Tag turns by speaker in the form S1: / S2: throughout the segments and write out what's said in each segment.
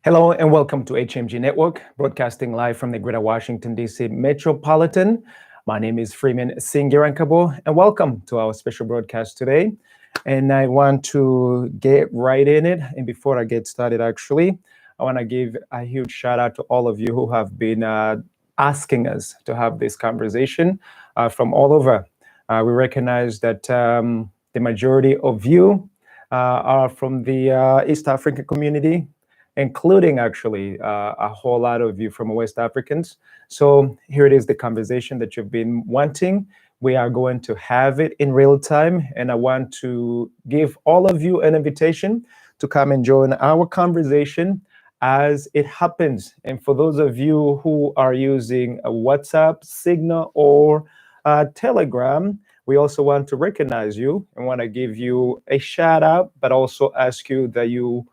S1: Hello and welcome to HMG Network, broadcasting live from the Greater Washington, D.C. Metropolitan. My name is Freeman Singirankabo, and welcome to our special broadcast today. And I want to get right in it. And before I get started, actually, I want to give a huge shout out to all of you who have been asking us to have this conversation from all over. We recognize that the majority of you are from the East African community, including actually a whole lot of you from West Africans. So here it is, the conversation that you've been wanting. We are going to have it in real time, and I want to give all of you an invitation to come and join our conversation as it happens. And for those of you who are using a WhatsApp, Signal, or Telegram, we also want to recognize you and want to give you a shout out, but also ask you that you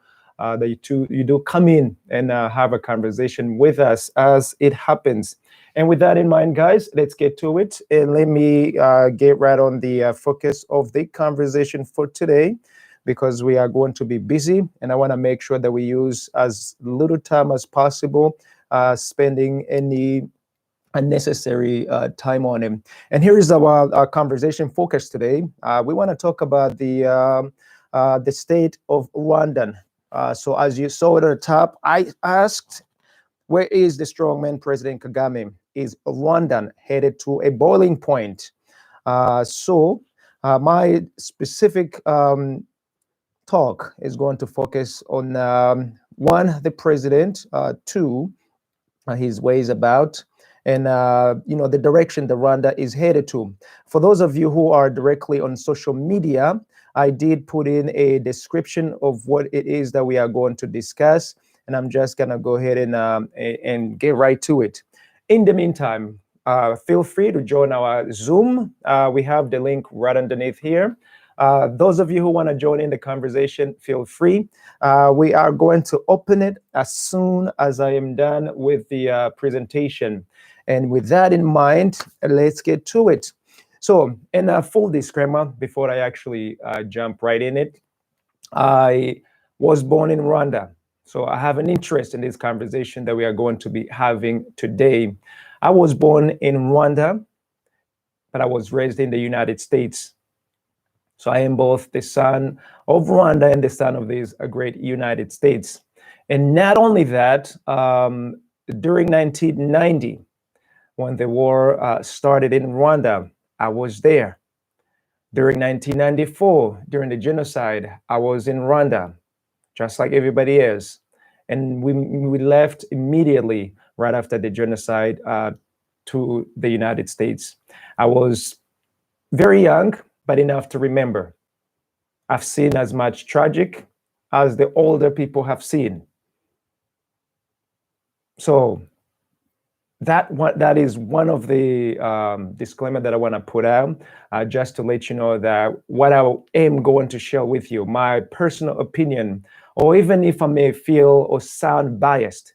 S1: do come in and have a conversation with us as it happens. And with that in mind, guys, let's get to it. And let me get right on the focus of the conversation for today, because we are going to be busy. And I want to make sure that we use as little time as possible, spending any unnecessary time on him. And here is our conversation focus today. We want to talk about the state of Rwandan. So as you saw at the top, I asked, where is the strongman President Kagame? Is Rwandan headed to a boiling point? So my specific talk is going to focus on one, the president, two, his ways about, and the direction that Rwanda is headed to. For those of you who are directly on social media, I did put in a description of what it is that we are going to discuss, and I'm just gonna go ahead and get right to it. In the meantime, feel free to join our Zoom. We have the link right underneath here. Those of you who want to join in the conversation, feel free. We are going to open it as soon as I am done with the presentation. And with that in mind, let's get to it. So, in a full disclaimer, before I actually jump right in it, I was born in Rwanda. So I have an interest in this conversation that we are going to be having today. I was born in Rwanda, but I was raised in the United States. So I am both the son of Rwanda and the son of this great United States. And not only that, during 1990, when the war started in Rwanda, I was there. During 1994, during the genocide, I was in Rwanda, just like everybody else. And we left immediately right after the genocide to the United States. I was very young, but enough to remember. I've seen as much tragic as the older people have seen. So that is one of the disclaimer that I want to put out, just to let you know that what I am going to share with you, my personal opinion, or even if I may feel or sound biased,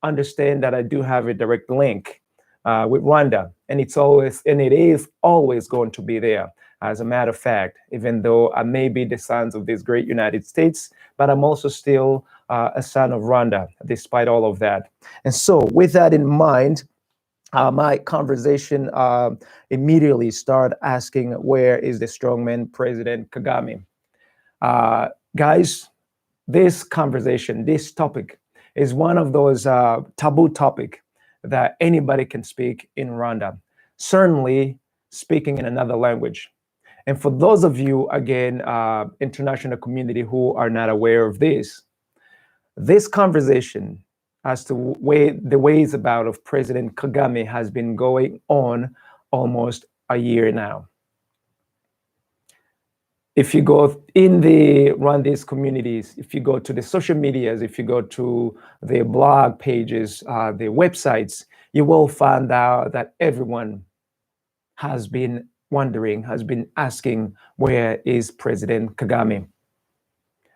S1: understand that I do have a direct link with Rwanda, and it is always going to be there. As a matter of fact, even though I may be the sons of this great United States, but I'm also still a son of Rwanda, despite all of that. And so with that in mind, my conversation immediately started asking, where is the strongman President Kagame? Guys, this conversation, this topic is one of those taboo topics that anybody can speak in Rwanda, certainly speaking in another language. And for those of you, again, international community who are not aware of this conversation as to the ways about of President Kagame has been going on almost a year now. If you go in the Rwandese communities, if you go to the social medias, if you go to the blog pages, the websites, you will find out that everyone has been wondering, has been asking, where is President Kagame?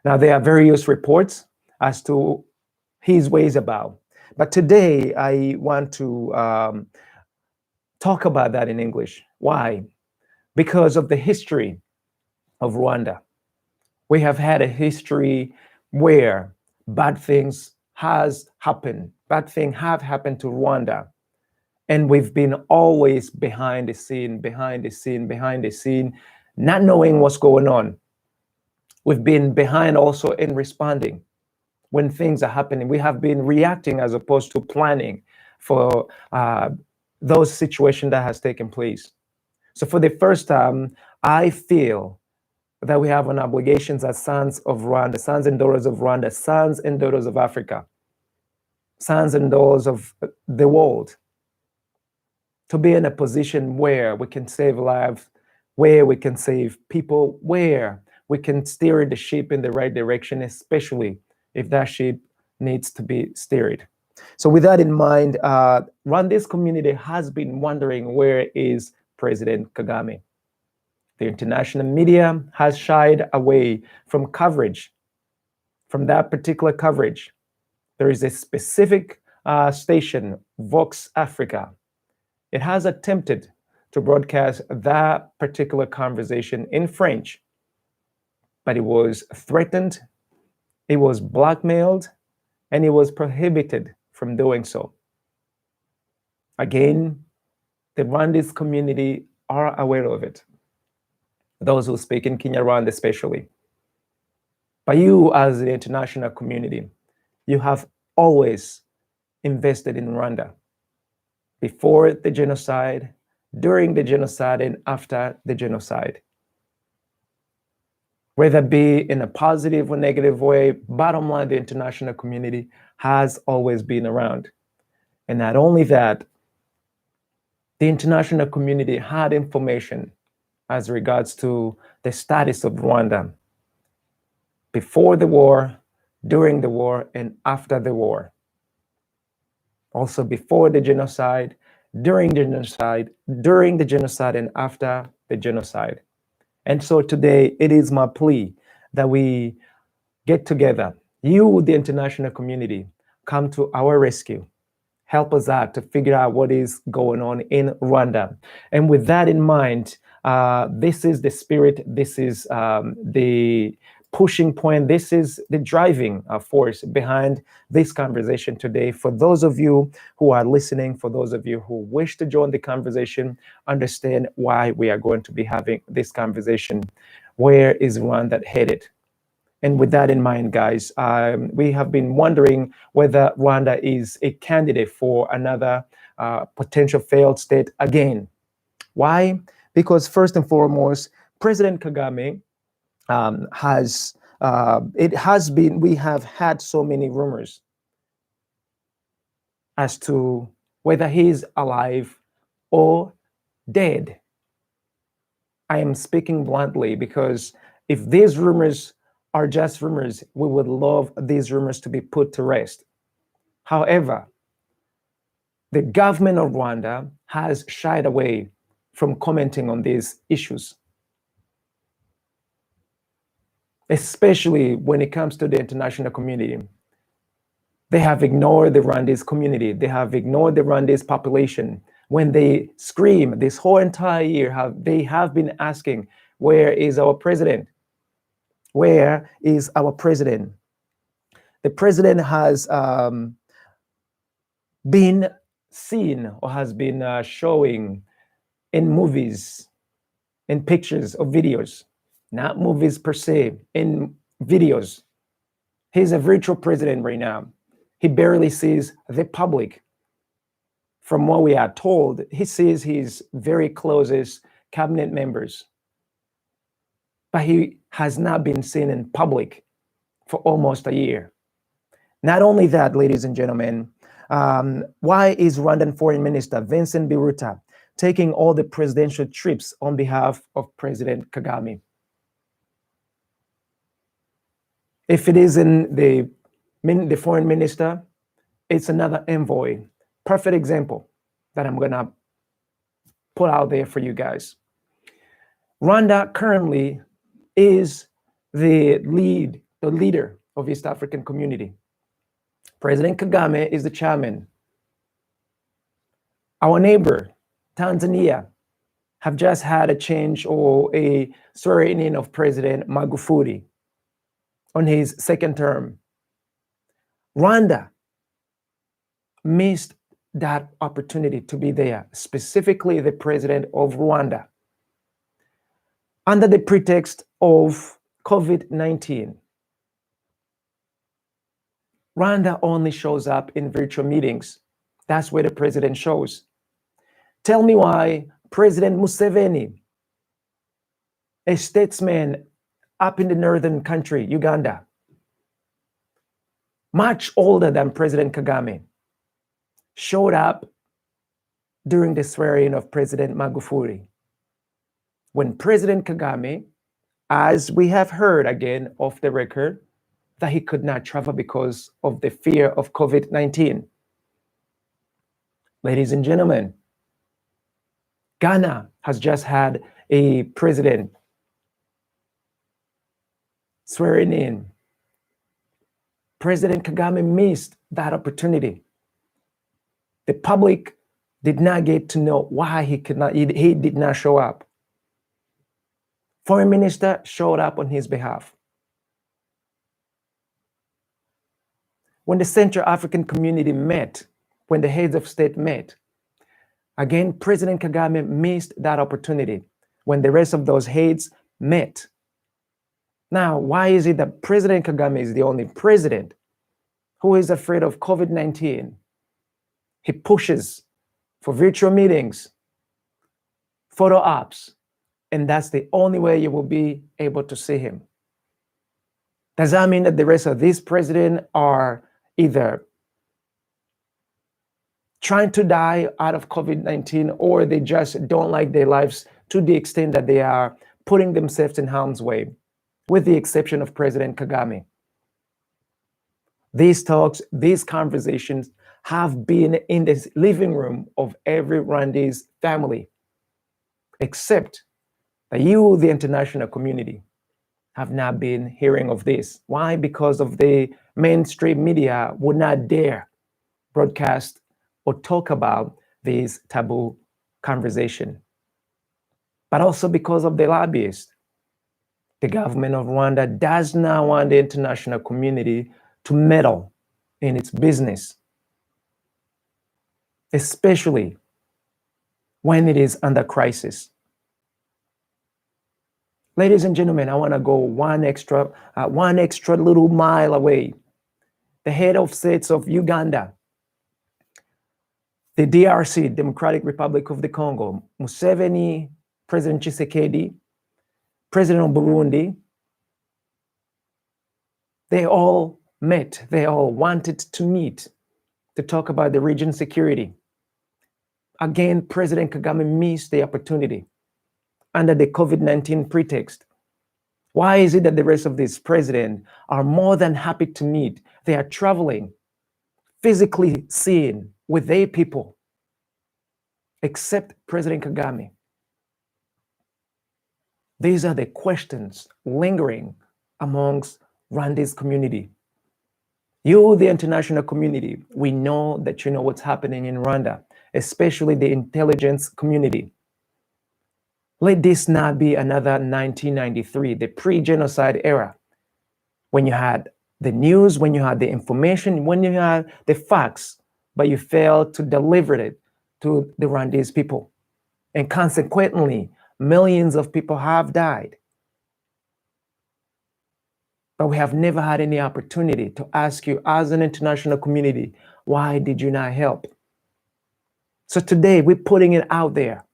S1: Now, there are various reports as to his ways about. But today, I want to talk about that in English. Why? Because of the history of Rwanda. We have had a history where bad things has happened. Bad things have happened to Rwanda. And we've been always behind the scene, not knowing what's going on. We've been behind also in responding when things are happening. We have been reacting as opposed to planning for those situations that has taken place. So for the first time, I feel that we have an obligation as sons of Rwanda, sons and daughters of Rwanda, sons and daughters of Africa, sons and daughters of the world, to be in a position where we can save lives, where we can save people, where we can steer the ship in the right direction, especially if that ship needs to be steered. So with that in mind, Rwanda's community has been wondering, where is President Kagame? The international media has shied away from coverage, from that particular coverage. There is a specific station, Vox Africa. It has attempted to broadcast that particular conversation in French, but it was threatened, it was blackmailed, and it was prohibited from doing so. Again, the Rwandese community are aware of it, those who speak in Kinyarwanda especially. But you, as the international community, you have always invested in Rwanda, before the genocide, during the genocide, and after the genocide. Whether it be in a positive or negative way, bottom line, the international community has always been around. And not only that, the international community had information as regards to the status of Rwanda before the war, during the war, and after the war. Also before the genocide, during the genocide, and after the genocide. And so today, it is my plea that we get together. You, the international community, come to our rescue. Help us out to figure out what is going on in Rwanda. And with that in mind, this is the spirit, this is the pushing point, this is the driving force behind this conversation today. For those of you who are listening, for those of you who wish to join the conversation, understand why we are going to be having this conversation. Where is Rwanda headed? And with that in mind, guys, we have been wondering whether Rwanda is a candidate for another potential failed state again. Why? Because first and foremost, President Kagame we have had so many rumors as to whether he's alive or dead. I am speaking bluntly because if these rumors are just rumors, we would love these rumors to be put to rest. However, the government of Rwanda has shied away from commenting on these issues, especially when it comes to the international community. They have ignored the Rwandese community. They have ignored the Rwandese population. When they scream this whole entire year, they have been asking, where is our president? Where is our president? The president has been seen or has been showing in movies, in pictures or videos, not movies per se, in videos. He's a virtual president right now. He barely sees the public. From what we are told, he sees his very closest cabinet members, but he has not been seen in public for almost a year. Not only that, ladies and gentlemen, why is Rwandan Foreign Minister Vincent Biruta taking all the presidential trips on behalf of President Kagame? If it isn't the foreign minister, it's another envoy. Perfect example that I'm gonna put out there for you guys. Rwanda currently is the leader of East African community. President Kagame is the chairman. Our neighbor, Tanzania, have just had a change or a swearing in of President Magufuli on his second term. Rwanda missed that opportunity to be there, specifically the president of Rwanda, under the pretext of COVID-19. Rwanda only shows up in virtual meetings. That's where the president shows. Tell me why President Museveni, a statesman up in the northern country, Uganda, much older than President Kagame, showed up during the swearing of President Magufuli. When President Kagame, as we have heard again off the record, that he could not travel because of the fear of COVID-19. Ladies and gentlemen, Ghana has just had a president swearing in. President Kagame missed that opportunity. The public did not get to know why he did not show up. Foreign minister showed up on his behalf. When the Central African Community met, when the heads of state met, again, President Kagame missed that opportunity when the rest of those heads met. Now, why is it that President Kagame is the only president who is afraid of COVID-19? He pushes for virtual meetings, photo ops, and that's the only way you will be able to see him. Does that mean that the rest of these presidents are either trying to die out of COVID-19 or they just don't like their lives to the extent that they are putting themselves in harm's way, with the exception of President Kagame? These talks, these conversations have been in the living room of every Rwandese family, except that you, the international community, have not been hearing of this. Why? Because of the mainstream media would not dare broadcast or talk about this taboo conversation. But also because of the lobbyists. The government of Rwanda does not want the international community to meddle in its business, especially when it is under crisis. Ladies and gentlemen, I want to go one extra little mile away. The head of states of Uganda, the DRC, Democratic Republic of the Congo, Museveni, President Tshisekedi, President of Burundi, they all met, they all wanted to meet to talk about the region's security. Again, President Kagame missed the opportunity under the COVID-19 pretext. Why is it that the rest of these presidents are more than happy to meet? They are traveling, physically seeing with their people, except President Kagame. These are the questions lingering amongst Rwanda's community. You, the international community, we know that you know what's happening in Rwanda, especially the intelligence community. Let this not be another 1993, the pre-genocide era, when you had the news, when you had the information, when you had the facts, but you failed to deliver it to the Rwandese people. And consequently, millions of people have died. But we have never had any opportunity to ask you as an international community, why did you not help? So today we're putting it out there.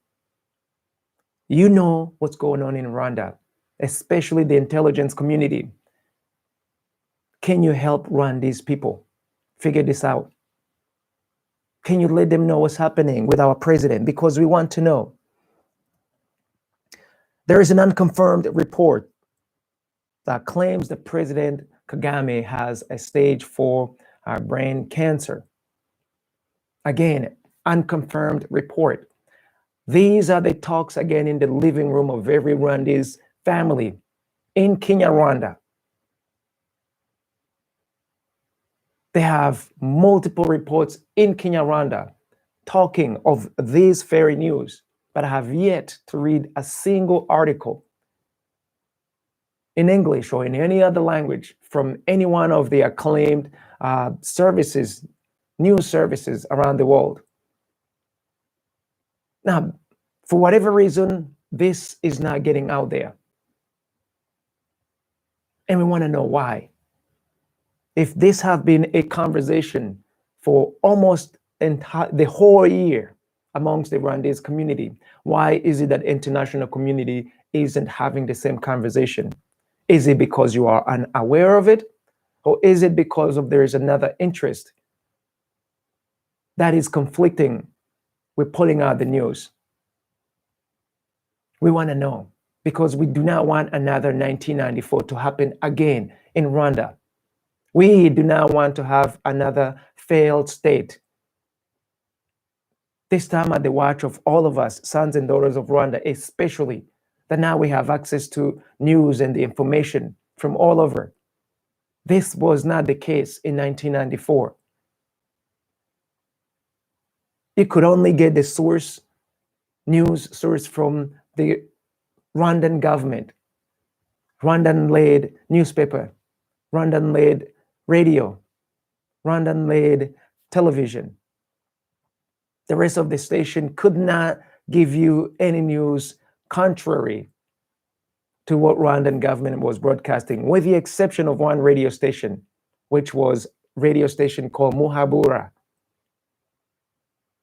S1: You know what's going on in Rwanda, especially the intelligence community. Can you help Rwandese people figure this out? Can you let them know what's happening with our president? Because we want to know. There is an unconfirmed report that claims that President Kagame has a stage 4 brain cancer. Again, unconfirmed report. These are the talks again in the living room of every Rwandese family in Rwanda. They have multiple reports in Rwanda talking of these very news, but I have yet to read a single article in English or in any other language from any one of the acclaimed services news services around the world. Now, for whatever reason, this is not getting out there. And we want to know why. If this have been a conversation for almost the whole year amongst the Rwandese community, why is it that international community isn't having the same conversation? Is it because you are unaware of it? Or is it because there is another interest that is conflicting with pulling out the news? We want to know, because we do not want another 1994 to happen again in Rwanda. We do not want to have another failed state. This time at the watch of all of us, sons and daughters of Rwanda, especially, that now we have access to news and the information from all over. This was not the case in 1994. You could only get the news source from the Rwandan government, Rwandan-led newspaper, Rwandan-led radio, Rwandan-led television. The rest of the station could not give you any news contrary to what Rwandan government was broadcasting, with the exception of one radio station, which was radio station called Muhabura.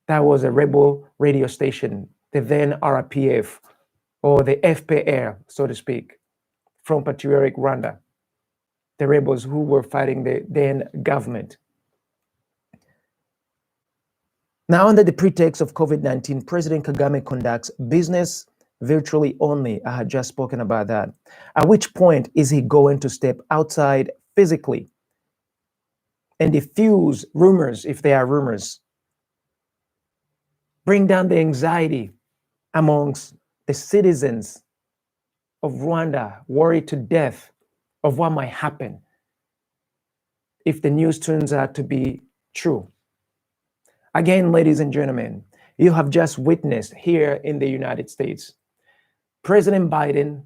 S1: That was a rebel radio station, the then RPF, or the FPR, so to speak, from patriotic Rwanda, the rebels who were fighting the then government. Now, under the pretext of COVID-19, President Kagame conducts business virtually only. I had just spoken about that. At which point is he going to step outside physically and diffuse rumors, if they are rumors, bring down the anxiety amongst the citizens of Rwanda, worried to death of what might happen if the news turns out to be true? Again, ladies and gentlemen, you have just witnessed here in the United States, President Biden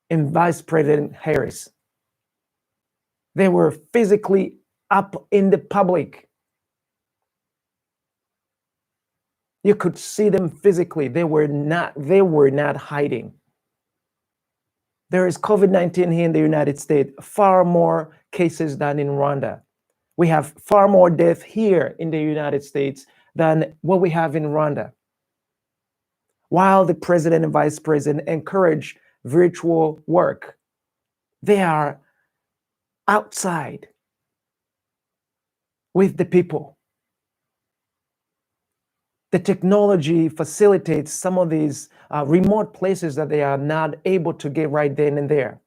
S1: and Vice President Harris, they were physically up in the public. You could see them physically. They were not hiding. There is COVID-19 here in the United States, far more cases than in Rwanda. We have far more death here in the United States than what we have in Rwanda. While the president and vice president encourage virtual work, they are outside with the people. The technology facilitates some of these remote places that they are not able to get right then and there.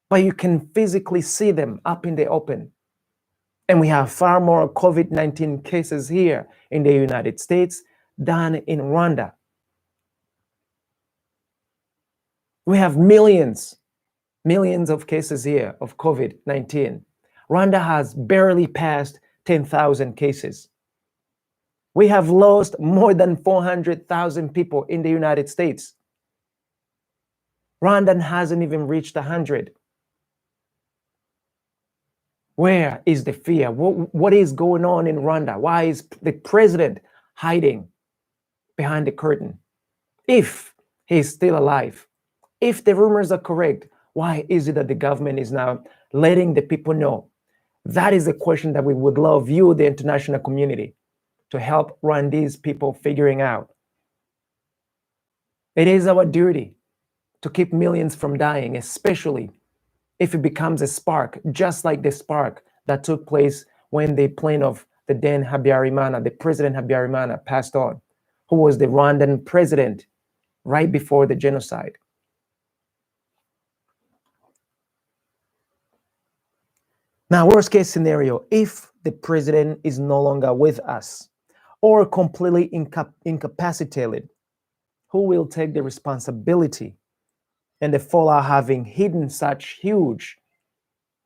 S1: But you can physically see them up in the open. And we have far more COVID-19 cases here in the United States than in Rwanda. We have millions of cases here of COVID-19. Rwanda has barely passed 10,000 cases. We have lost more than 400,000 people in the United States. Rwanda hasn't even reached 100. Where is the fear? What is going on in Rwanda? Why is the president hiding behind the curtain? If he's still alive, if the rumors are correct, why is it that the government is now letting the people know? That is a question that we would love you, the international community, to help Rwandese people figuring out. It is our duty to keep millions from dying, especially if it becomes a spark, just like the spark that took place when the plane of the then Habyarimana, the President Habyarimana, passed on, who was the Rwandan president right before the genocide. Now, worst case scenario, if the president is no longer with us or completely incapacitated, who will take the responsibility and the fallout having hidden such huge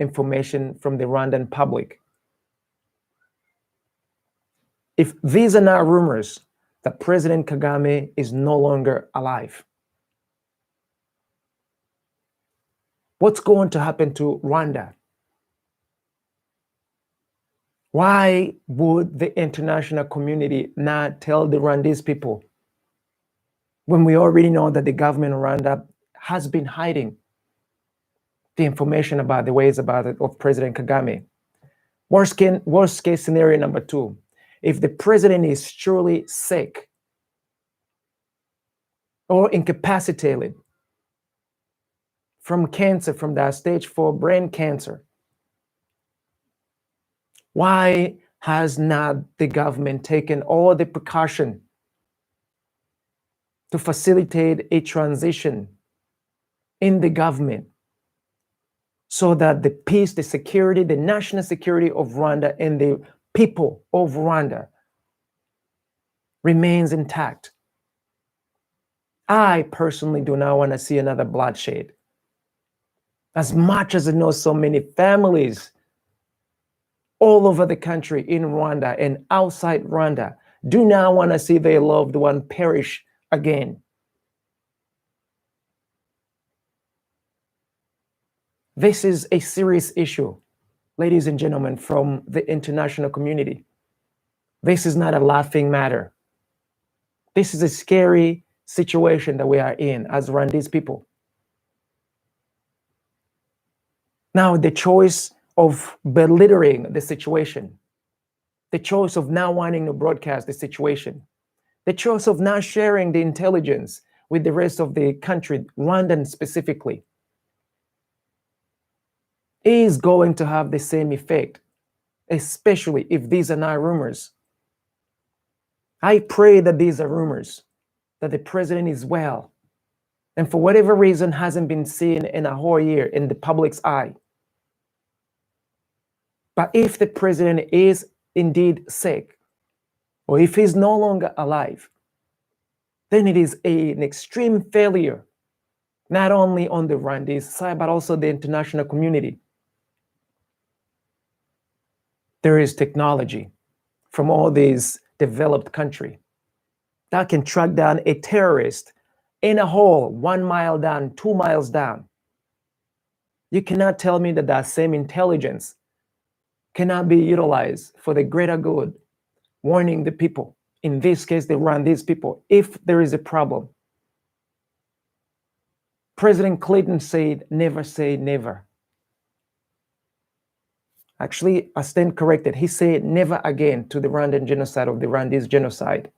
S1: information from the Rwandan public? If these are not rumors that President Kagame is no longer alive, what's going to happen to Rwanda? Why would the international community not tell the Rwandese people when we already know that the government of Rwanda has been hiding the information about the ways about it of President Kagame? Worst case scenario number 2, if the president is truly sick or incapacitated from cancer, from that stage 4 brain cancer, why has not the government taken all the precaution to facilitate a transition in the government so that the peace, the security, the national security of Rwanda and the people of Rwanda remains intact? I personally do not want to see another bloodshed. As much as I know so many families all over the country in Rwanda and outside Rwanda do not want to see their loved one perish again. This is a serious issue, ladies and gentlemen, from the international community. This is not a laughing matter. This is a scary situation that we are in as Rwandese people. Now, the choice of belittling the situation, the choice of not wanting to broadcast the situation, the choice of not sharing the intelligence with the rest of the country, Rwandan specifically, is going to have the same effect, especially if these are not rumors. I pray that these are rumors, that the president is well, and for whatever reason hasn't been seen in a whole year in the public's eye. But if the president is indeed sick, or if he's no longer alive, then it is an extreme failure, not only on the Rwandese side, but also the international community. There is technology from all these developed countries that can track down a terrorist in a hole 1 mile down, 2 miles down. You cannot tell me that that same intelligence cannot be utilized for the greater good, warning the people, in this case, the Rwandese people, if there is a problem. President Clinton said, never say never. Actually, I stand corrected. He said never again to the Rwandan genocide, of the Rwandese genocide.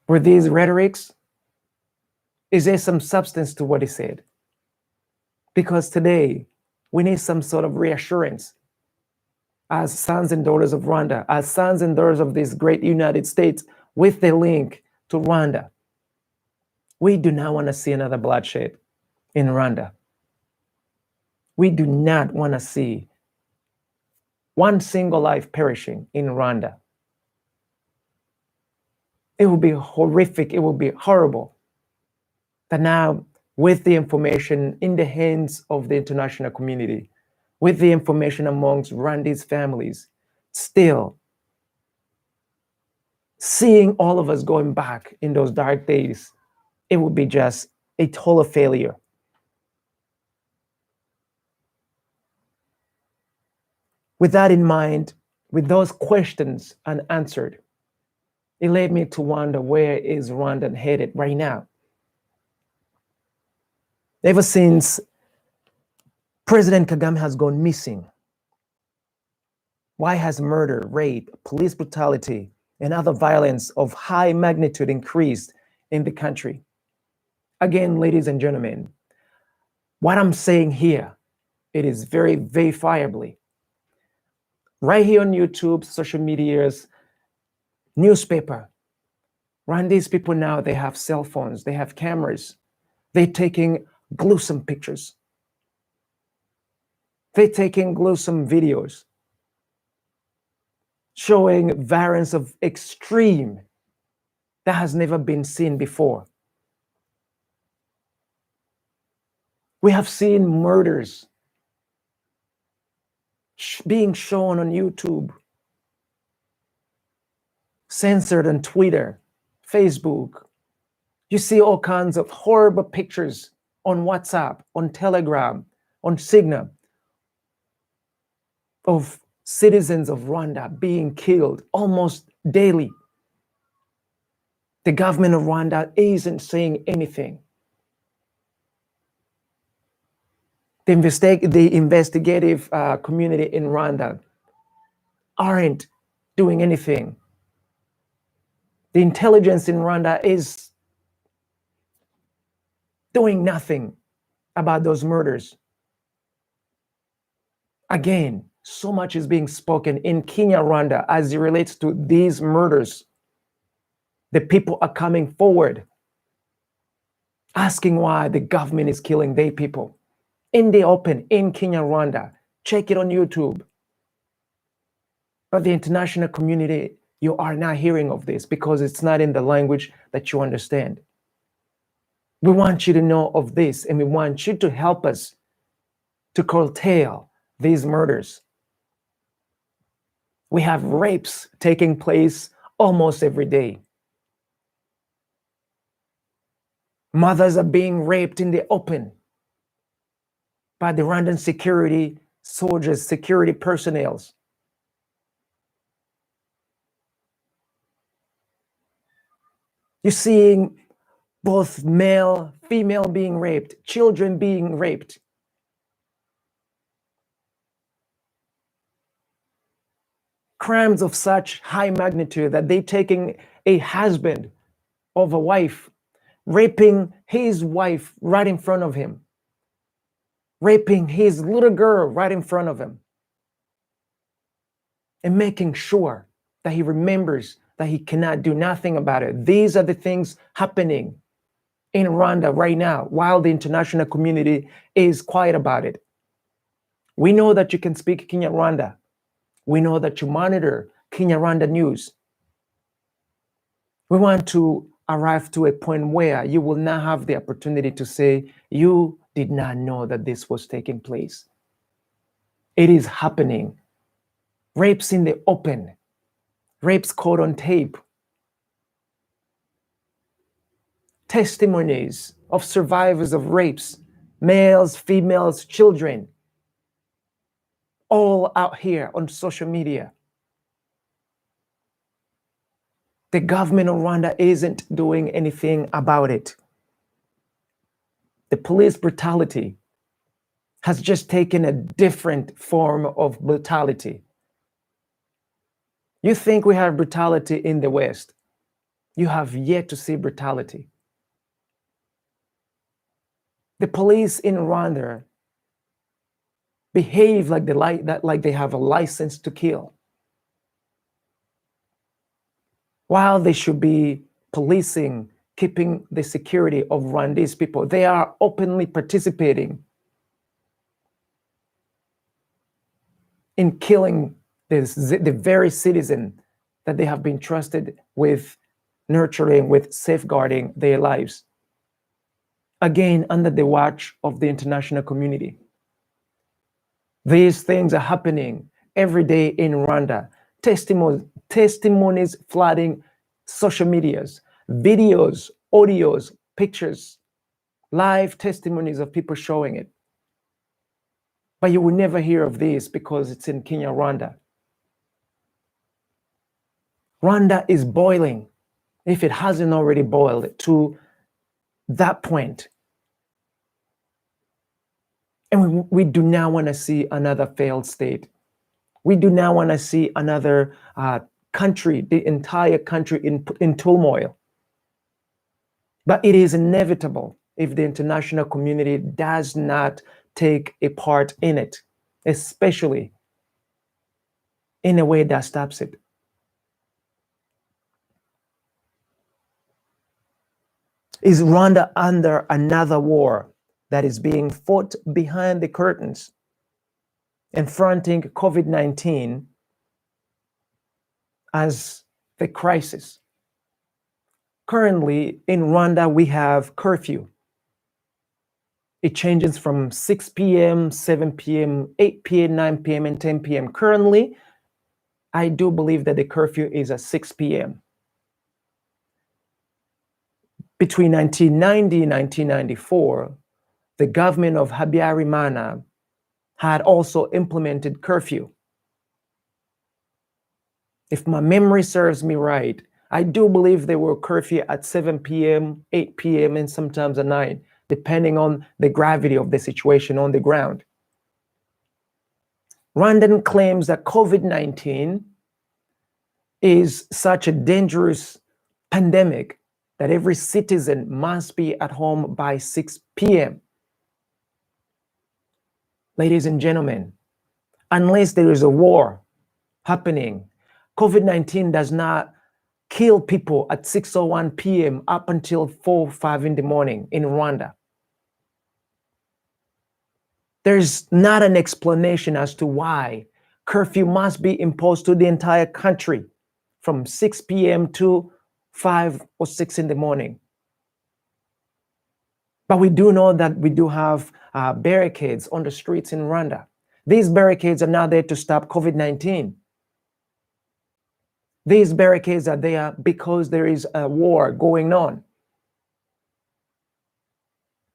S1: Were these rhetorics? Is there some substance to what he said? Because today, we need some sort of reassurance as sons and daughters of Rwanda, as sons and daughters of this great United States with the link to Rwanda. We do not want to see another bloodshed in Rwanda. We do not want to see one single life perishing in Rwanda. It will be horrific. It will be horrible. But now, with the information in the hands of the international community, with the information amongst Rwandese families, still seeing all of us going back in those dark days, it would be just a total failure. With that in mind, with those questions unanswered, it led me to wonder, where is Rwanda headed right now? Ever since President Kagame has gone missing, why has murder, rape, police brutality, and other violence of high magnitude increased in the country? Again, ladies and gentlemen, what I'm saying here, it is very verifiably. Right here on YouTube, social medias, newspaper, Rwandese people now, they have cell phones, they have cameras, they're taking gruesome pictures. They're taking gruesome videos showing variants of extreme that has never been seen before. We have seen murders being shown on YouTube, censored on Twitter, Facebook. You see all kinds of horrible pictures on WhatsApp, on Telegram, on Signal, of citizens of Rwanda being killed almost daily. The government of Rwanda isn't saying anything. The investigative community in Rwanda aren't doing anything. The intelligence in Rwanda is doing nothing about those murders. Again, so much is being spoken in Kenya, Rwanda, as it relates to these murders. The people are coming forward, asking why the government is killing their people. In the open, in Kenya, Rwanda. Check it on YouTube. But the international community, you are not hearing of this because it's not in the language that you understand. We want you to know of this, and we want you to help us to curtail these murders. We have rapes taking place almost every day. Mothers are being raped in the open by the Rwandan security soldiers, security personnel. You're seeing both male, female being raped, children being raped. Crimes of such high magnitude that they're taking a husband of a wife, raping his wife right in front of him, raping his little girl right in front of him, and making sure that he remembers that he cannot do nothing about it. These are the things happening in Rwanda right now, while the international community is quiet about it. We know that you can speak Kenya Rwanda. We know that you monitor Kenya Rwanda news. We want to arrive to a point where you will not have the opportunity to say, you did not know that this was taking place. It is happening. Rapes in the open, rapes caught on tape, testimonies of survivors of rapes, males, females, children, all out here on social media. The government of Rwanda isn't doing anything about it. The police brutality has just taken a different form of brutality. You think we have brutality in the West. You have yet to see brutality. The police in Rwanda behave like they have a license to kill, while they should be policing, keeping the security of Rwandese people. They are openly participating in killing the very citizen that they have been trusted with nurturing, with safeguarding their lives. Again, under the watch of the international community. These things are happening every day in Rwanda. Testimonies flooding social medias, videos, audios, pictures, live testimonies of people showing it. But you will never hear of this because it's in Kenya, Rwanda. Rwanda is boiling, if it hasn't already boiled to that point. And we do not want to see another failed state. We do not want to see another country, the entire country in turmoil. But it is inevitable if the international community does not take a part in it, especially in a way that stops it. Is Rwanda under another war that is being fought behind the curtains, confronting COVID-19 as the crisis? Currently, in Rwanda, we have curfew. It changes from 6 p.m., 7 p.m., 8 p.m., 9 p.m., and 10 p.m. Currently, I do believe that the curfew is at 6 p.m. Between 1990 and 1994, the government of Habyarimana had also implemented curfew. If my memory serves me right, I do believe they were curfew at 7 p.m., 8 p.m., and sometimes at 9, depending on the gravity of the situation on the ground. Rwandan claims that COVID-19 is such a dangerous pandemic that every citizen must be at home by 6 p.m. Ladies and gentlemen, unless there is a war happening, COVID-19 does not kill people at 6:01 p.m. up until 4 or 5 in the morning in Rwanda. There's not an explanation as to why curfew must be imposed to the entire country from 6 p.m. to 5 or 6 in the morning. But we do know that we do have barricades on the streets in Rwanda. These barricades are not there to stop COVID-19. These barricades are there because there is a war going on.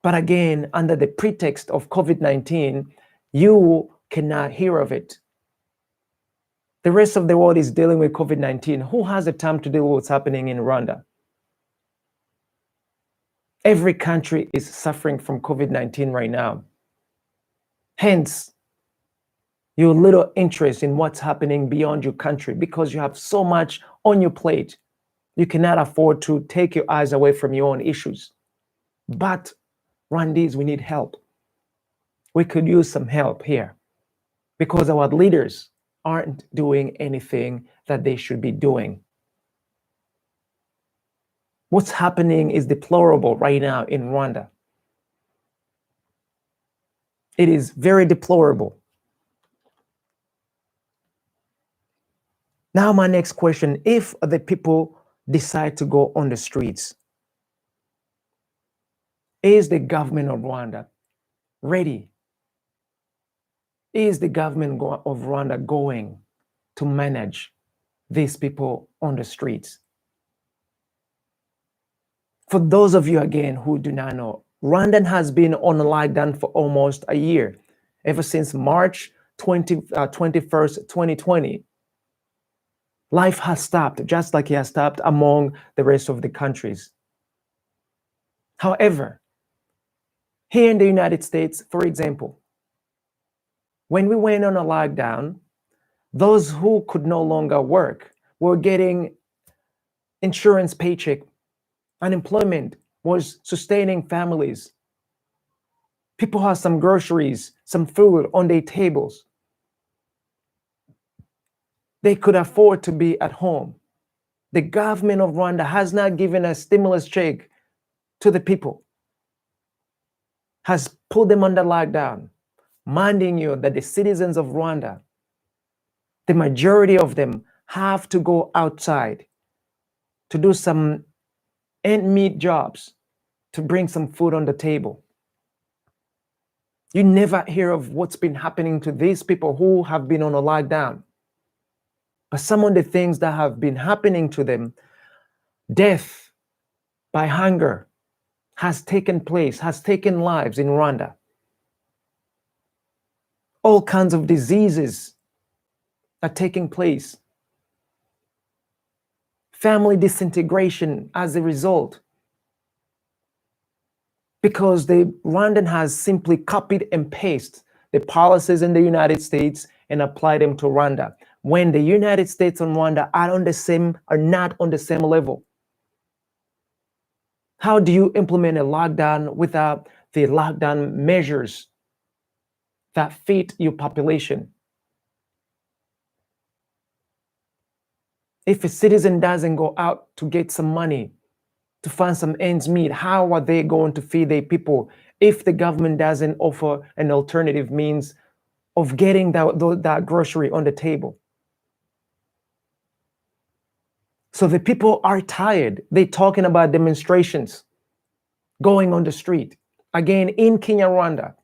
S1: But again, under the pretext of COVID-19, you cannot hear of it. The rest of the world is dealing with COVID-19. Who has the time to deal with what's happening in Rwanda? Every country is suffering from COVID-19 right now. Hence, your little interest in what's happening beyond your country because you have so much on your plate. You cannot afford to take your eyes away from your own issues. But Rwandese, we need help. We could use some help here because our leaders aren't doing anything that they should be doing. What's happening is deplorable right now in Rwanda. It is very deplorable. Now, my next question, if the people decide to go on the streets, is the government of Rwanda ready? Is the government of Rwanda going to manage these people on the streets? For those of you, again, who do not know, Rwanda has been on a lockdown for almost a year, ever since March 21st, 2020. Life has stopped, just like it has stopped among the rest of the countries. However, here in the United States, for example, when we went on a lockdown, those who could no longer work were getting insurance paycheck. Unemployment was sustaining families. People had some groceries, some food on their tables. They could afford to be at home. The government of Rwanda has not given a stimulus check to the people, has put them under lockdown, minding you that the citizens of Rwanda, the majority of them have to go outside to do some end-meet jobs to bring some food on the table. You never hear of what's been happening to these people who have been on a lockdown. But some of the things that have been happening to them, death by hunger has taken place, has taken lives in Rwanda. All kinds of diseases are taking place. Family disintegration as a result. Because the Rwandan has simply copied and pasted the policies in the United States and applied them to Rwanda, when the United States and Rwanda are not on the same level. How do you implement a lockdown without the lockdown measures that fit your population? If a citizen doesn't go out to get some money, to find some ends meet, how are they going to feed their people if the government doesn't offer an alternative means of getting that grocery on the table? So the people are tired. They're talking about demonstrations, going on the street. Again, in Kenya, Rwanda,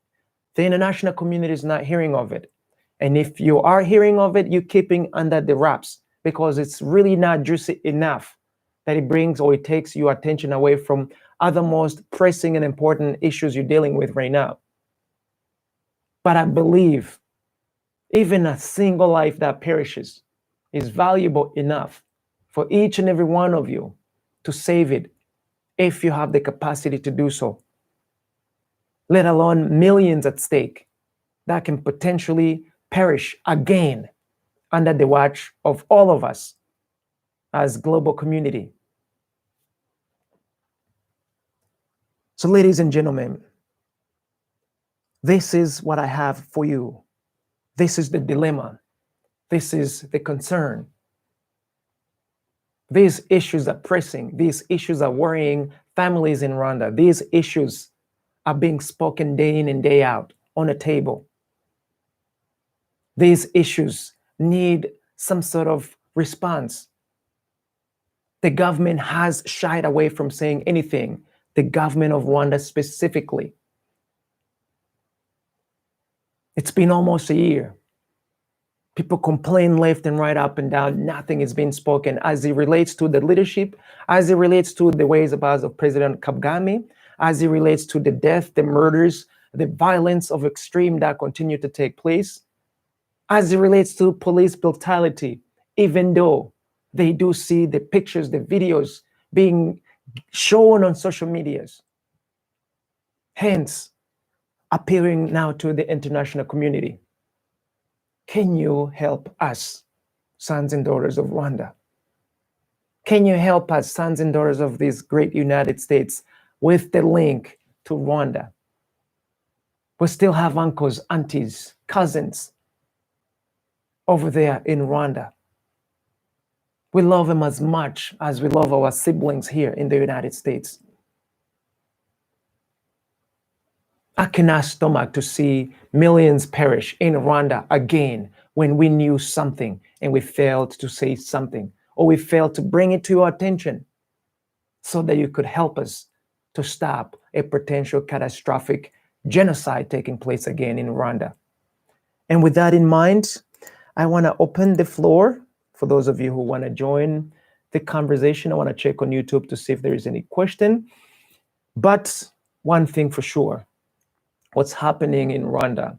S1: the international community is not hearing of it. And if you are hearing of it, you're keeping under the wraps because it's really not juicy enough that it brings or it takes your attention away from other most pressing and important issues you're dealing with right now. But I believe even a single life that perishes is valuable enough for each and every one of you to save it if you have the capacity to do so, let alone millions at stake that can potentially perish again under the watch of all of us as global community. So, ladies and gentlemen, this is what I have for you. This is the dilemma. This is the concern. These issues are pressing. These issues are worrying families in Rwanda. These issues are being spoken day in and day out on a table. These issues need some sort of response. The government has shied away from saying anything. The government of Rwanda specifically. It's been almost a year. People complain left and right, up and down. Nothing is being spoken as it relates to the leadership, as it relates to the ways about of President Kagame, as it relates to the death, the murders, the violence of extreme that continue to take place, as it relates to police brutality, even though they do see the pictures, the videos being shown on social medias. Hence, appealing now to the international community. Can you help us, sons and daughters of Rwanda? Can you help us, sons and daughters of this great United States, with the link to Rwanda? We still have uncles, aunties, cousins over there in Rwanda. We love them as much as we love our siblings here in the United States. I cannot stomach to see millions perish in Rwanda again when we knew something and we failed to say something, or we failed to bring it to your attention so that you could help us to stop a potential catastrophic genocide taking place again in Rwanda. And with that in mind, I want to open the floor for those of you who want to join the conversation. I want to check on YouTube to see if there is any question. But one thing for sure, what's happening in Rwanda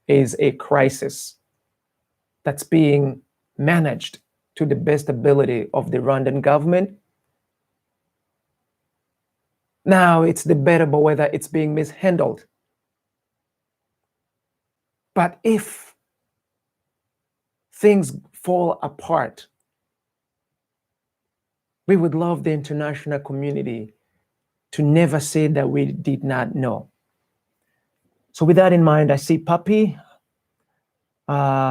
S1: is a crisis that's being managed to the best ability of the Rwandan government. Now it's debatable whether it's being mishandled. But if things fall apart, we would love the international community to never say that we did not know. So with that in mind, I see Papi.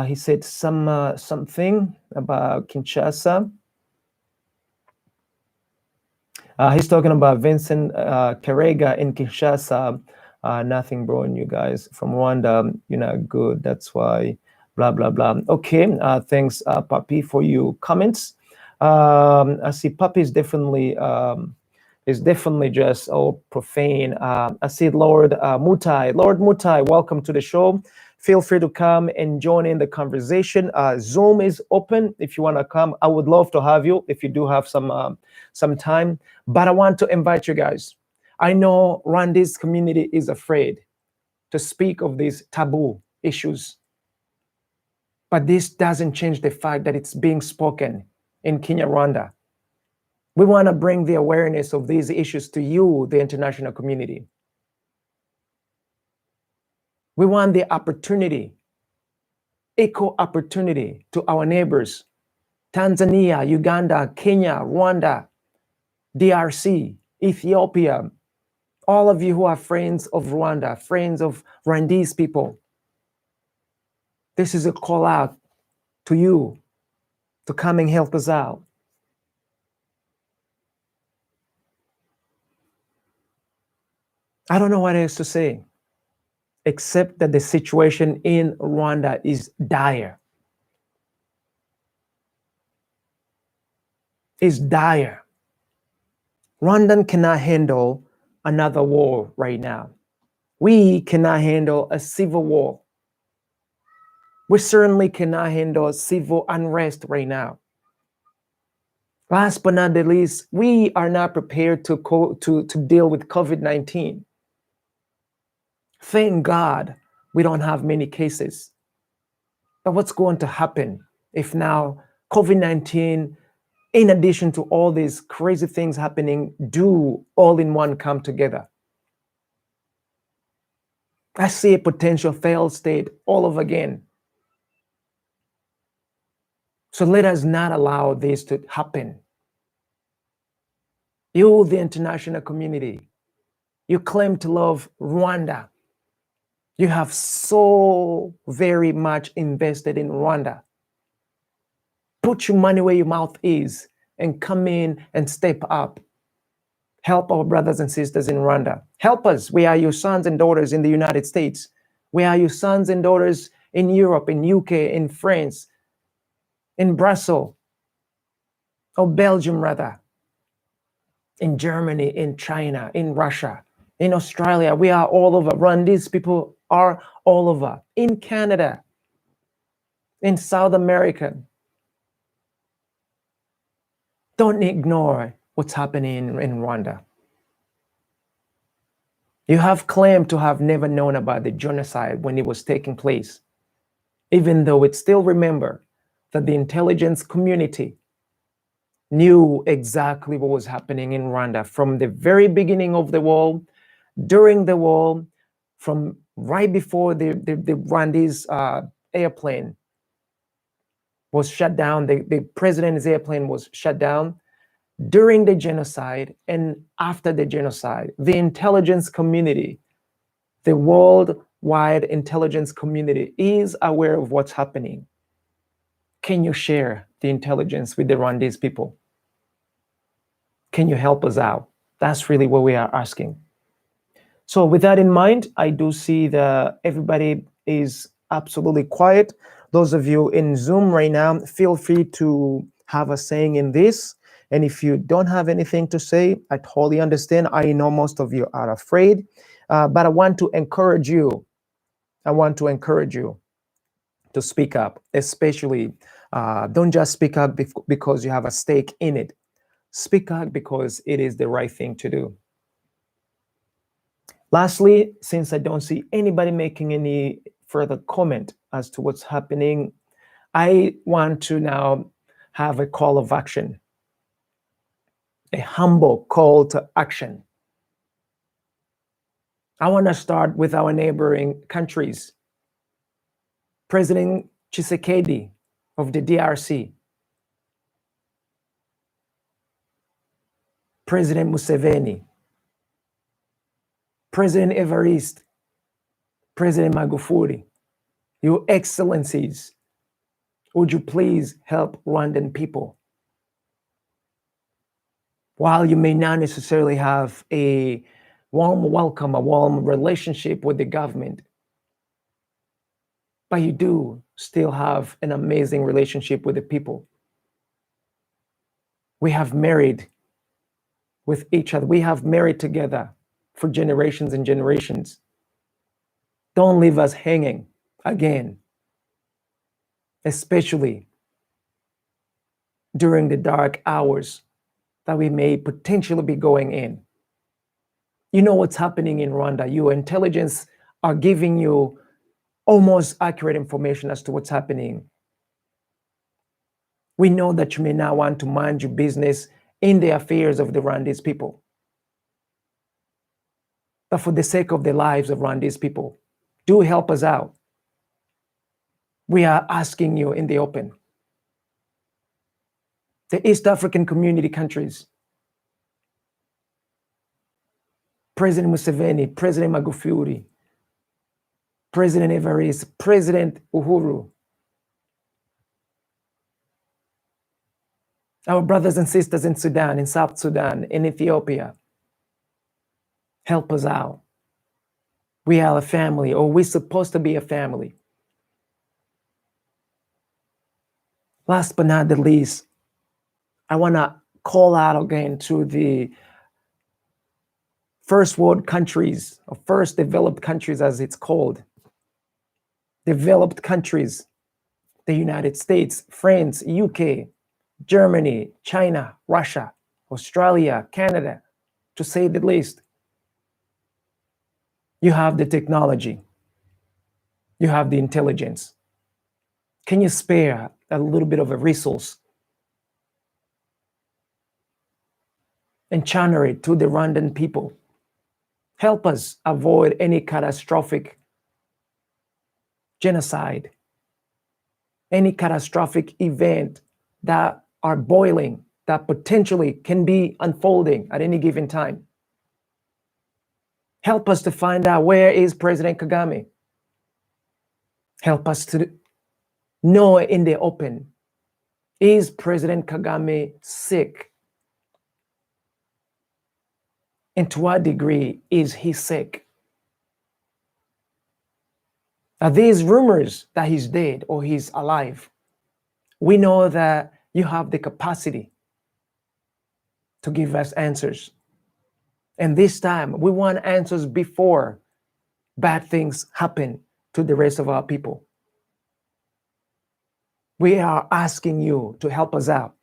S1: He said something about Kinshasa. He's talking about Vincent Karega in Kinshasa. Nothing, bro, and you guys from Rwanda, you're not good. That's why, blah, blah, blah. Okay, thanks, Papi, for your comments. I see Papi is definitely just profane. I see Lord Mutai. Lord Mutai, welcome to the show. Feel free to come and join in the conversation. Zoom is open if you want to come. I would love to have you if you do have some time. But I want to invite you guys. I know Rwanda's community is afraid to speak of these taboo issues. But this doesn't change the fact that it's being spoken in Kenya, Rwanda. We want to bring the awareness of these issues to you, the international community. We want the opportunity, equal opportunity to our neighbors, Tanzania, Uganda, Kenya, Rwanda, DRC, Ethiopia, all of you who are friends of Rwanda, friends of Rwandese people. This is a call out to you to come and help us out. I don't know what else to say, except that the situation in Rwanda is dire. It's dire. Rwandan cannot handle another war right now. We cannot handle a civil war. We certainly cannot handle civil unrest right now. Last but not the least, we are not prepared to deal with COVID-19. Thank God we don't have many cases. But what's going to happen if now COVID-19, in addition to all these crazy things happening, do all in one come together? I see a potential failed state all over again. So let us not allow this to happen. You, the international community, you claim to love Rwanda. You have so very much invested in Rwanda. Put your money where your mouth is and come in and step up. Help our brothers and sisters in Rwanda. Help us. We are your sons and daughters in the United States. We are your sons and daughters in Europe, in UK, in France, in Brussels, or Belgium rather, in Germany, in China, in Russia, in Australia. We are all over. Rwandese people are all over. In Canada, in South America. Don't ignore what's happening in Rwanda. You have claimed to have never known about the genocide when it was taking place, even though it's still remember that the intelligence community knew exactly what was happening in Rwanda from the very beginning of the war, during the war, from right before the Rwandese airplane was shut down, the president's airplane was shut down, during the genocide and after the genocide. The intelligence community, the worldwide intelligence community is aware of what's happening. Can you share the intelligence with the Rwandese people? Can you help us out? That's really what we are asking. So with that in mind, I do see that everybody is absolutely quiet. Those of you in Zoom right now, feel free to have a saying in this. And if you don't have anything to say, I totally understand. I know most of you are afraid, but I want to encourage you. I want to encourage you to speak up, especially don't just speak up because you have a stake in it. Speak up because it is the right thing to do. Lastly, since I don't see anybody making any further comment as to what's happening, I want to now have a call of action, a humble call to action. I want to start with our neighboring countries. President Tshisekedi of the DRC, President Museveni, President Evariste, President Magufuli, Your Excellencies, would you please help Rwandan people? While you may not necessarily have a warm welcome, a warm relationship with the government, but you do still have an amazing relationship with the people. We have married with each other. We have married together for generations and generations. Don't leave us hanging again, especially during the dark hours that we may potentially be going in. You know what's happening in Rwanda. Your intelligence are giving you almost accurate information as to what's happening. We know that you may not want to mind your business in the affairs of the Rwandese people. But for the sake of the lives of Rwandese people, do help us out. We are asking you in the open. The East African community countries, President Museveni, President Magufuli, President Evariste, President Uhuru, our brothers and sisters in Sudan, in South Sudan, in Ethiopia, help us out. We are a family, or we're supposed to be a family. Last but not the least, I want to call out again to the first world countries, or first developed countries as it's called. Developed countries, the United States, France, UK, Germany, China, Russia, Australia, Canada, to say the least. You have the technology. You have the intelligence. Can you spare a little bit of a resource and channel it to the Rwandan people. Help us avoid any catastrophic genocide, any catastrophic event that are boiling, that potentially can be unfolding at any given time. Help us to find out, where is President Kagame? Help us to know in the open, is President Kagame sick? And to what degree is he sick? Are these rumors that he's dead or he's alive? We know that you have the capacity to give us answers. And this time, we want answers before bad things happen to the rest of our people. We are asking you to help us out.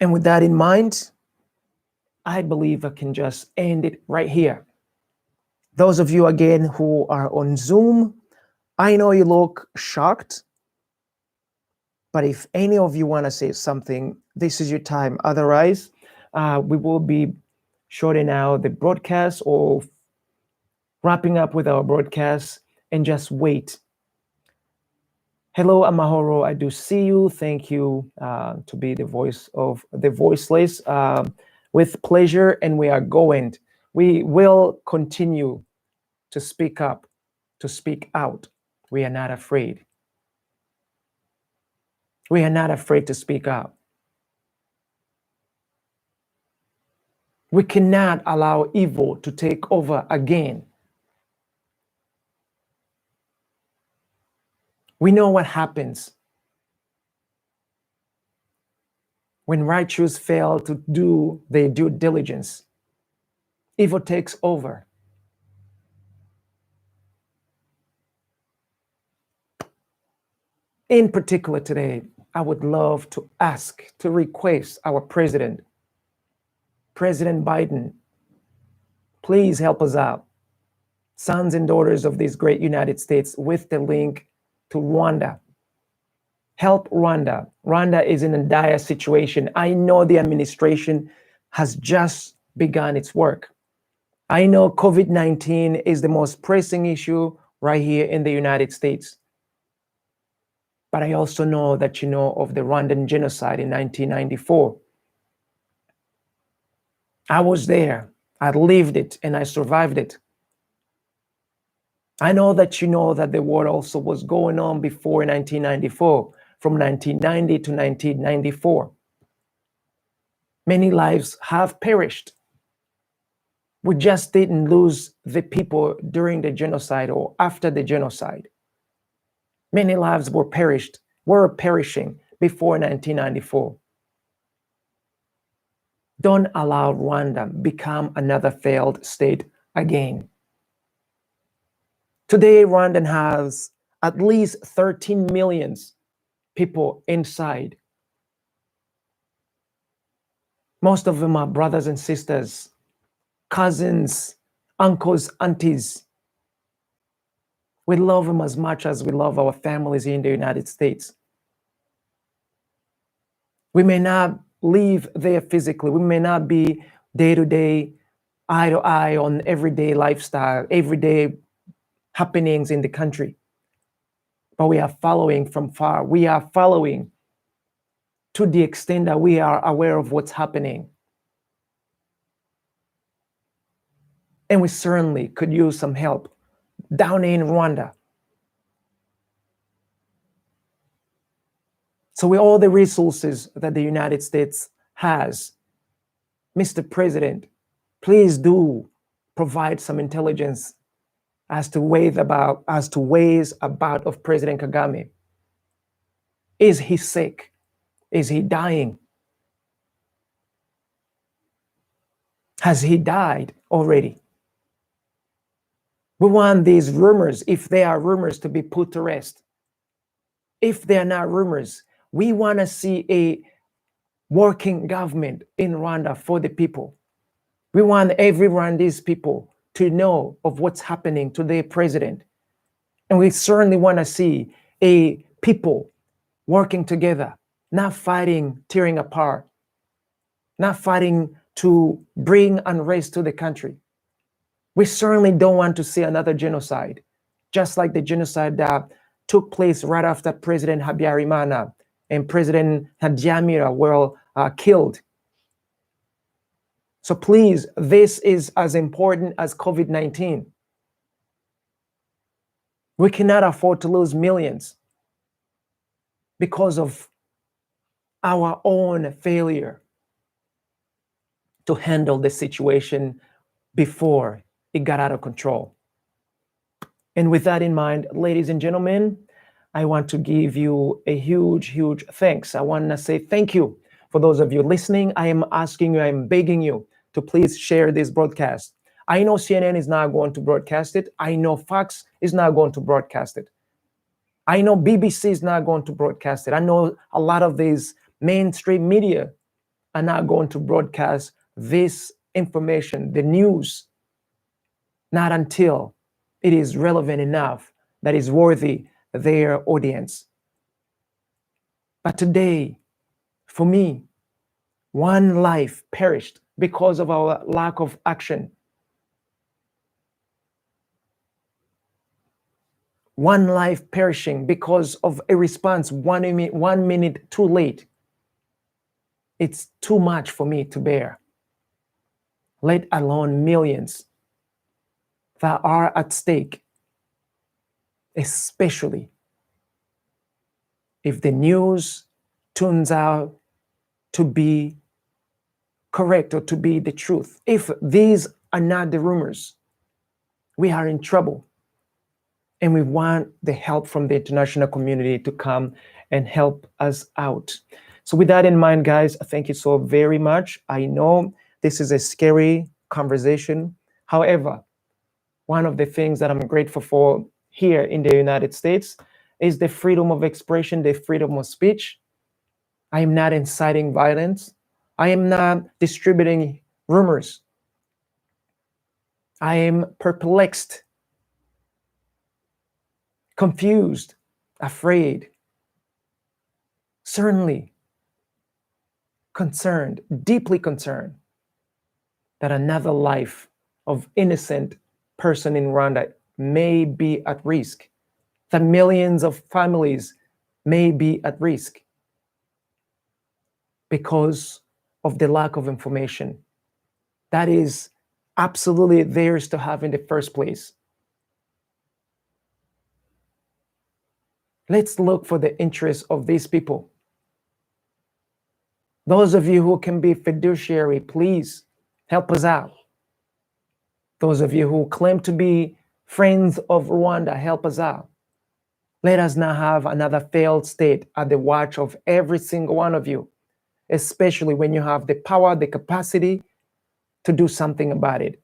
S1: And with that in mind, I believe I can just end it right here. Those of you, again, who are on Zoom, I know you look shocked, but if any of you want to say something, this is your time. Otherwise, we will be shorting out the broadcast or wrapping up with our broadcast and just wait. Hello, Amahoro. I do see you. Thank you to be the voice of the voiceless. With pleasure, and we are going. We will continue to speak up, to speak out. We are not afraid. We are not afraid to speak out. We cannot allow evil to take over again. We know what happens when righteous fail to do their due diligence. Evil takes over. In particular today, I would love to ask, to request our president, President Biden, please help us out. Sons and daughters of this great United States, with the link to Rwanda. Help Rwanda. Rwanda is in a dire situation. I know the administration has just begun its work. I know COVID-19 is the most pressing issue right here in the United States. But I also know that you know of the Rwandan genocide in 1994. I was there. I lived it and I survived it. I know that you know that the war also was going on before 1994, from 1990 to 1994. Many lives have perished. We just didn't lose the people during the genocide or after the genocide. Many lives were perishing before 1994. Don't allow Rwanda become another failed state again. Today, Rwanda has at least 13 million people inside. Most of them are brothers and sisters, cousins, uncles, aunties. We love them as much as we love our families in the United States. We may not live there physically. We may not be day to day, eye to eye on everyday lifestyle, everyday happenings in the country. But we are following from far. We are following to the extent that we are aware of what's happening. And we certainly could use some help down in Rwanda. So with all the resources that the United States has, Mr. President, please do provide some intelligence as to ways about of President Kagame. Is he sick? Is he dying? Has he died already? We want these rumors, if they are rumors, to be put to rest. If they are not rumors, we want to see a working government in Rwanda for the people. We want every Rwandese people to know of what's happening to their president. And we certainly want to see a people working together not fighting, tearing apart, not fighting to bring unrest to the country. We certainly don't want to see another genocide, just like the genocide that took place right after President Habyarimana and President Habyarimana were killed. So please, this is as important as COVID-19. We cannot afford to lose millions because of our own failure to handle the situation before it got out of control. And with that in mind, ladies and gentlemen, I want to give you a huge thanks. I want to say thank you for those of you listening. I am asking you, I am begging you to please share this broadcast. I know CNN is not going to broadcast it. I know Fox is not going to broadcast it. I know BBC is not going to broadcast it. I know a lot of these mainstream media are not going to broadcast this information, the news, not until it is relevant enough that is worthy their audience. But today, for me, one life perished because of our lack of action. One life perishing because of a response 1 minute too late. It's too much for me to bear, let alone millions that are at stake, especially if the news turns out to be correct or to be the truth. If these are not the rumors, we are in trouble. And we want the help from the international community to come and help us out. So with that in mind, guys, thank you so very much. I know this is a scary conversation. However, one of the things that I'm grateful for here in the United States is the freedom of expression, the freedom of speech. I am not inciting violence. I am not distributing rumors. I am perplexed, confused, afraid, certainly concerned, deeply concerned that another life of innocent person in Rwanda may be at risk, that millions of families may be at risk because of the lack of information that is absolutely theirs to have in the first place. Let's look for the interests of these people. Those of you who can be fiduciary, please help us out. Those of you who claim to be friends of Rwanda, help us out. Let us not have another failed state at the watch of every single one of you, especially when you have the power, the capacity to do something about it.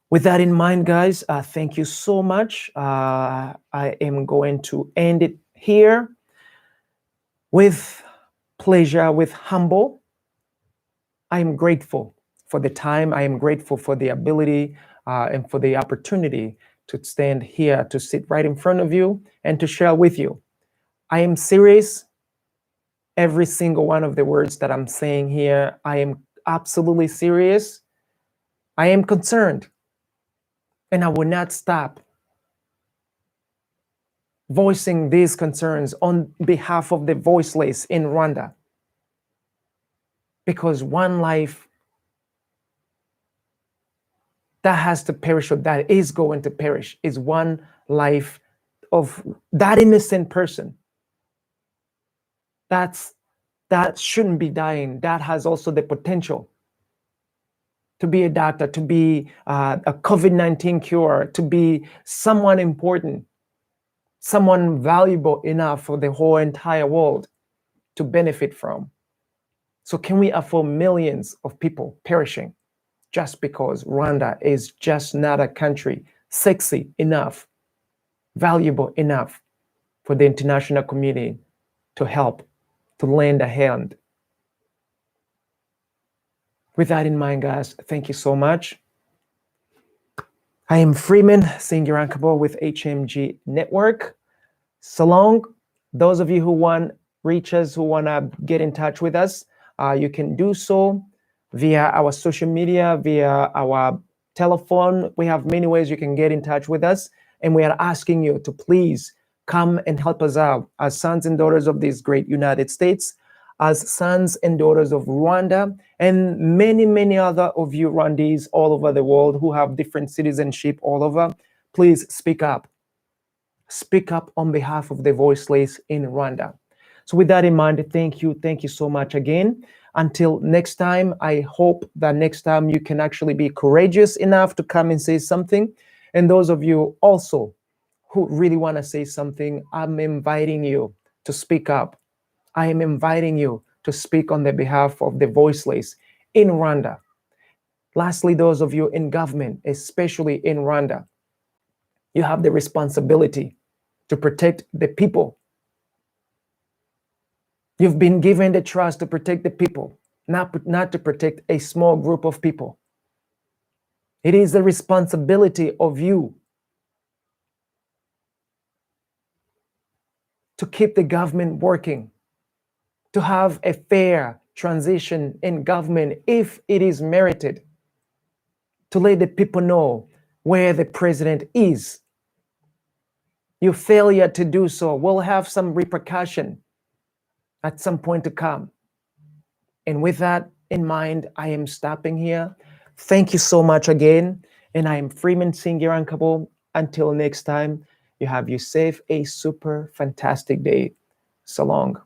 S1: With that in mind, guys, thank you so much. I am going to end it here with pleasure, with humble. I am grateful for the time. I am grateful for the ability and for the opportunity to stand here, to sit right in front of you and to share with you. I am serious. Every single one of the words that I'm saying here, I am absolutely serious. I am concerned. And I will not stop voicing these concerns on behalf of the voiceless in Rwanda. Because one life that has to perish or that is going to perish is one life of that innocent person. That shouldn't be dying. That has also the potential to be a doctor, to be a COVID-19 cure, to be someone important, someone valuable enough for the whole entire world to benefit from. So can we afford millions of people perishing just because Rwanda is just not a country sexy enough, valuable enough for the international community to help, to lend a hand? With that in mind, guys, thank you so much. I am Freeman Singirankabo with HMG Network. So long. Those of you who want reach us, who want to get in touch with us, you can do so via our social media, via our telephone. We have many ways you can get in touch with us. And we are asking you to please come and help us out as sons and daughters of this great United States, as sons and daughters of Rwanda, and many, many other of you Rwandese all over the world who have different citizenship all over. Please speak up. Speak up on behalf of the voiceless in Rwanda. So with that in mind, thank you so much again. Until next time, I hope that next time you can actually be courageous enough to come and say something. And those of you also who really want to say something, I'm inviting you to speak up. I am inviting you to speak on the behalf of the voiceless in Rwanda. Lastly, those of you in government, especially in Rwanda, you have the responsibility to protect the people. You've been given the trust to protect the people, not to protect a small group of people. It is the responsibility of you to keep the government working, to have a fair transition in government if it is merited, to let the people know where the president is. Your failure to do so will have some repercussion at some point to come. And with that in mind, I am stopping here. Thank you so much again. And I am Freeman Singirankabo. Until next time, you have yourself a super fantastic day. So long.